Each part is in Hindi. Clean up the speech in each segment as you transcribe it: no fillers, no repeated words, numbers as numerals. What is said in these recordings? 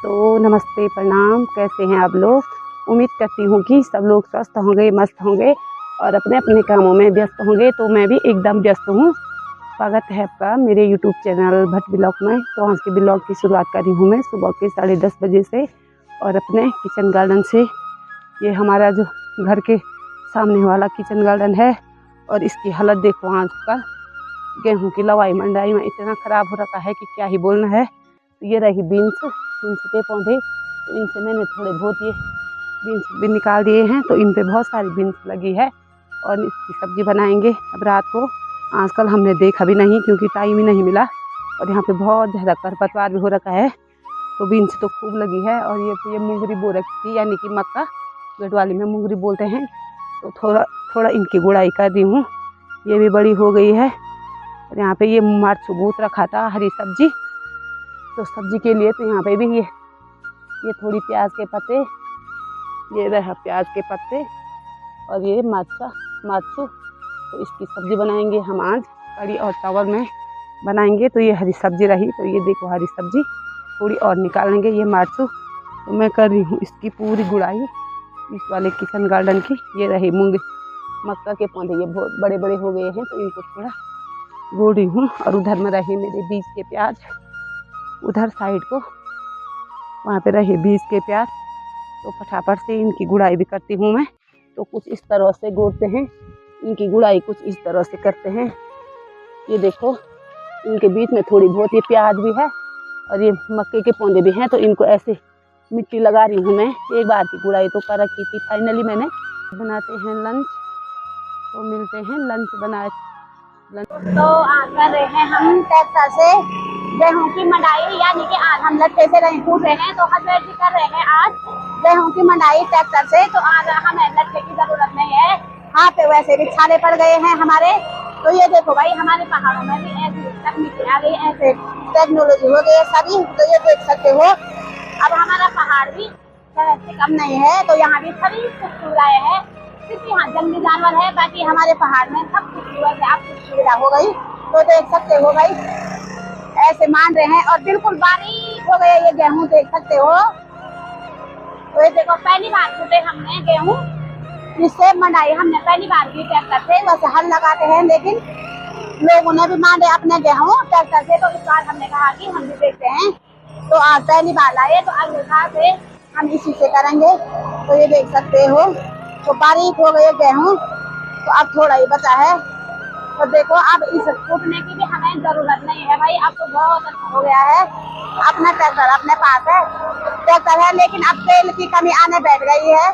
दोस्तों नमस्ते प्रणाम। कैसे हैं आप लोग? उम्मीद करती हूँ कि सब लोग स्वस्थ होंगे, मस्त होंगे और अपने अपने कामों में व्यस्त होंगे। तो मैं भी एकदम व्यस्त हूँ। स्वागत है आपका मेरे यूट्यूब चैनल भट्ट ब्लॉग में। तो आज के ब्लॉग की शुरुआत करी हूँ मैं सुबह के 10:30 बजे से और अपने किचन गार्डन से। ये हमारा जो घर के सामने वाला किचन गार्डन है और इसकी हालत देखो। आज का गेहूँ की लवाई मंडाई में इतना ख़राब हो रखा है कि क्या ही बोलना है। ये रही बीन्स के पौधे, तो इनसे मैंने थोड़े बहुत ये बीन्स भी निकाल दिए हैं। तो इन पे बहुत सारी बीन्स लगी है और इसकी सब्जी बनाएंगे अब रात को। आजकल हमने देखा भी नहीं क्योंकि टाइम ही नहीं मिला और यहाँ पे बहुत ज़्यादा खरपतवार भी हो रखा है। तो बीन्स तो खूब लगी है और ये मुंगरी बो रखी थी, यानी कि मक्का गढ़वाली में मुंगरी बोलते हैं। तो थोड़ा थोड़ा इनकी गुड़ाई कर दी हूँ। ये भी बड़ी हो गई है और यहाँ पे ये मार्च बूत रखा था हरी सब्जी। तो सब्जी के लिए तो यहाँ पे भी ये थोड़ी प्याज के पत्ते, ये रहा प्याज के पत्ते और ये मार्चू। तो इसकी सब्जी बनाएंगे हम आज, कड़ी और चावल में बनाएंगे। तो ये हरी सब्जी रही, तो ये देखो हरी सब्जी थोड़ी और निकालेंगे। ये मार्चू तो मैं कर रही हूँ इसकी पूरी गुड़ाई इस वाले किचन गार्डन की। ये रही मूंग मक्का के पौधे, ये बहुत बड़े बड़े हो गए हैं तो इनको थोड़ा गोड़ रही हूँ। और उधर में रहे मेरे बीज के प्याज, उधर साइड को वहाँ पे रहे बीज के प्याज। तो फटाफट से इनकी गुड़ाई भी करती हूँ मैं। तो कुछ इस तरह से गोड़ते हैं, इनकी गुड़ाई कुछ इस तरह से करते हैं। ये देखो इनके बीच में थोड़ी बहुत ये प्याज भी है और ये मक्के के पौधे भी हैं। तो इनको ऐसे मिट्टी लगा रही हूँ मैं। एक बार की गुड़ाई तो कर रखी थी। फाइनली मैंने बनाते हैं लंच, तो मिलते हैं लंच बनाए। तो आज कर रहे हैं हम ट्रैक्टर से गेहूं की मंडाई, यानी कि आज हम लट्टे से नहीं कूट रहे हैं। तो हस्बैंड जी कर रहे हैं आज गेहूं की मंडाई ट्रैक्टर से। तो आज हमें लट्टे की जरूरत नहीं है, हाँ पे वैसे भी छाले पड़ गए हैं हमारे। तो ये देखो भाई हमारे पहाड़ों में भी ऐसी तकनीकी आ गई, ऐसे टेक्नोलॉजी हो गई है सभी। तो ये देख सकते हो अब हमारा पहाड़ भी शहर से कम नहीं है। तो यहाँ भी सभी सुख सुविधाएं है। सिर्फ यहाँ जंगली जानवर है, बाकी हमारे पहाड़ में सब कुछ है। अब कुछ सुविधा हो गई तो देख सकते हो भाई ऐसे मान रहे हैं और बिल्कुल बारीक हो गए ये गेहूं, देख सकते हो। तो ये देखो पहली बार कूटे हमने गेहूं, इससे मंडाई हमने पहली बार की ट्रैक्टर से। वैसे हल लगाते हैं लेकिन लोगों ने भी मांगे अपने गेहूं ट्रैक्टर से, तो इस बार हमने कहा कि हम भी देखते हैं। तो आज पहली बार लाए, तो अगले साल से हम इसी से करेंगे। तो ये देख सकते हो तो बारीक हो गए गेहूं, तो अब थोड़ा ही बचा है। तो देखो अब इस कूटने की भी हमें जरूरत नहीं है भाई, अब तो बहुत अच्छा हो गया है। अपना ट्रैक्टर अपने पास है, ट्रैक्टर है, लेकिन अब तेल की कमी आने बैठ गई है।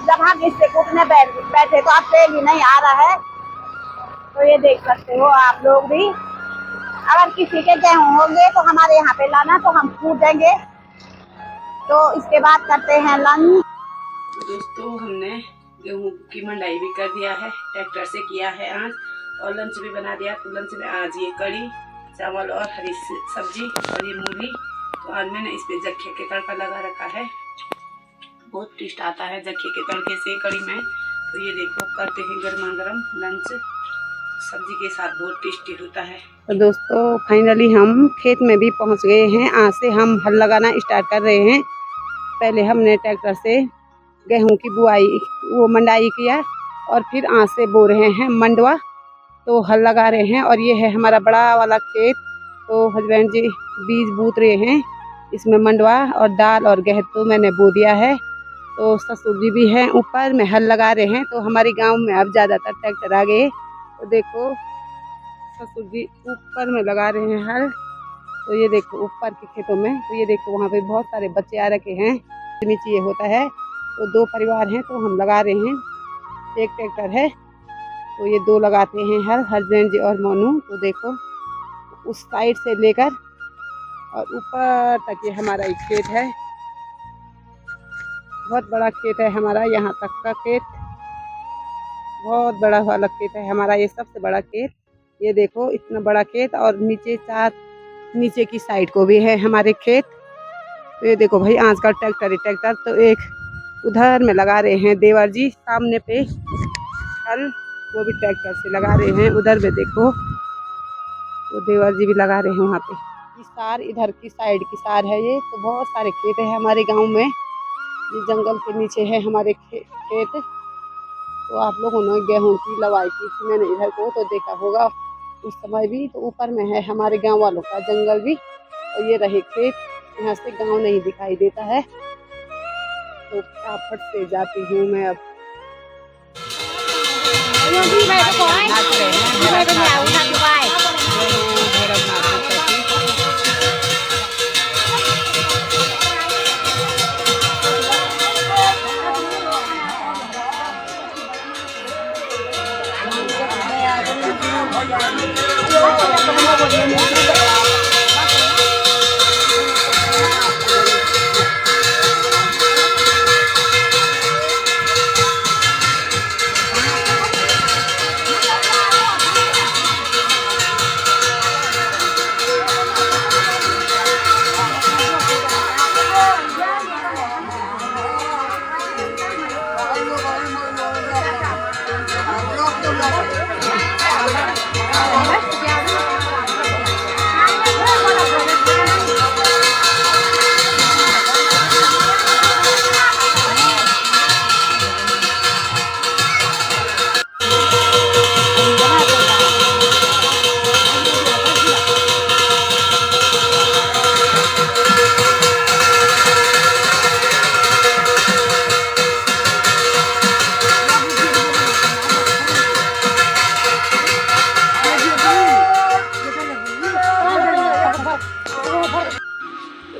जब हम इससे कूटने बैठे तो अब तेल ही नहीं आ रहा है। तो ये देख सकते हो आप लोग भी, अगर किसी के गेहूं होंगे तो हमारे यहाँ पे लाना, तो हम कूट देंगे। तो इसके बाद करते हैं लंच। दोस्तों हमने गेहूँ की मंडाई भी कर दिया है, ट्रैक्टर से किया है आज, और लंच भी बना दिया। तो लंच में आज ये कड़ी चावल और हरी सब्जी और ये मूली। तो आज मैंने इस पे जखे के तड़का लगा रखा है, बहुत टेस्ट आता है जखे के तड़के से कड़ी में। तो ये देखो करते हैं गर्मा गर्म लंच, सब्जी के साथ बहुत टेस्टी होता है। तो दोस्तों फाइनली हम खेत में भी पहुंच गए हैं। आज से हम हल लगाना स्टार्ट कर रहे हैं। पहले हमने ट्रैक्टर से गेहूं की बुआई वो मंडाई किया और फिर आज से बो रहे हैं मंडवा। तो हल लगा रहे हैं और ये है हमारा बड़ा वाला खेत। तो हस्बैंड जी बीज बूत रहे हैं इसमें मंडवा, और दाल और गेहूं तो मैंने बो दिया है। तो ससुर जी भी हैं ऊपर में हल लगा रहे हैं। तो हमारे गांव में अब ज़्यादातर ट्रैक्टर आ गए। तो देखो ससुर जी ऊपर में लगा रहे हैं हल। तो ये देखो ऊपर के खेतों में, तो ये देखो वहाँ पे बहुत सारे बच्चे आ रखे हैं। नीचे ये होता है, तो 2 परिवार हैं तो हम लगा रहे हैं। एक ट्रैक्टर है तो ये 2 लगाते हैं हल, हस्बैंड जी और मोनू। तो देखो उस साइड से लेकर और ऊपर तक ये हमारा एक खेत है, बहुत बड़ा खेत है हमारा। यहाँ तक का खेत बहुत बड़ा वाला खेत है हमारा, ये सबसे बड़ा खेत। ये देखो इतना बड़ा खेत, और नीचे की साइड को भी है हमारे खेत। तो ये देखो भाई आजकल ट्रैक्टर ही ट्रैक्टर। तो एक उधर में लगा रहे हैं देवर जी सामने पे हल, वो भी ट्रैक्टर से लगा रहे हैं। उधर में देखो वो देवर जी भी लगा रहे हैं वहाँ पे। की सार इधर की साइड की सार है ये। तो बहुत सारे खेत है हमारे गांव में, ये जंगल के नीचे है हमारे खेत। तो आप लोगों ने गेहूं की लवाई की थी मैंने इधर को तो देखा होगा उस समय भी। तो ऊपर में है हमारे गांव वालों का जंगल भी, और ये रहे खेत। यहाँ से गांव नहीं दिखाई देता है। तो फटाफट से जाती हूँ मैं अब।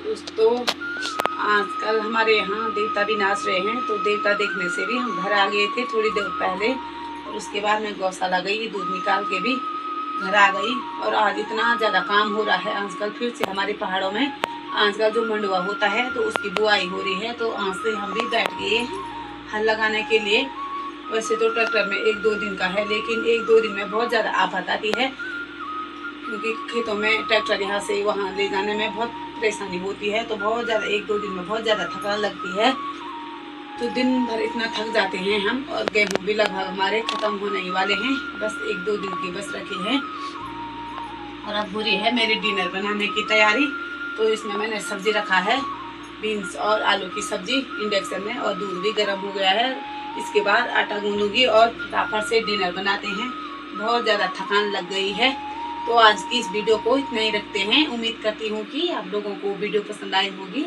दोस्तों आजकल हमारे यहाँ देवता भी नाच रहे हैं। तो देवता देखने से भी हम घर आ गए थे थोड़ी देर पहले, और उसके बाद मैं गौशाला गई, दूध निकाल के भी घर आ गई। और आज इतना ज़्यादा काम हो रहा है आजकल फिर से हमारे पहाड़ों में। आजकल जो मंडुआ होता है तो उसकी बुआई हो रही है। तो आज से हम भी बैठ गए हल लगाने के लिए। वैसे तो ट्रैक्टर में 1-2 दिन का है, लेकिन 1-2 दिन में बहुत ज़्यादा आफत आती है, क्योंकि खेतों में ट्रैक्टर यहाँ से वहाँ ले जाने में बहुत परेशानी होती है। तो बहुत ज़्यादा 1-2 दिन में बहुत ज़्यादा थकान लगती है। तो दिन भर इतना थक जाते हैं हम। और गेहूँ भी लगभग हमारे ख़त्म होने ही वाले हैं, बस 1-2 दिन की बस रखे हैं। और अब बुरी है मेरी डिनर बनाने की तैयारी। तो इसमें मैंने सब्जी रखा है, बीन्स और आलू की सब्जी इंडक्शन में, और दूध भी गर्म हो गया है। इसके बाद आटा गूंदूंगी और फटाफट से डिनर बनाते हैं। बहुत ज़्यादा थकान लग गई है। तो आज की इस वीडियो को इतना ही रखते हैं। उम्मीद करती हूँ कि आप लोगों को वीडियो पसंद आई होगी।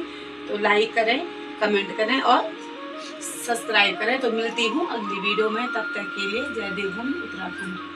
तो लाइक करें, कमेंट करें और सब्सक्राइब करें। तो मिलती हूँ अगली वीडियो में, तब तक के लिए जय देवभूमि उत्तराखंड।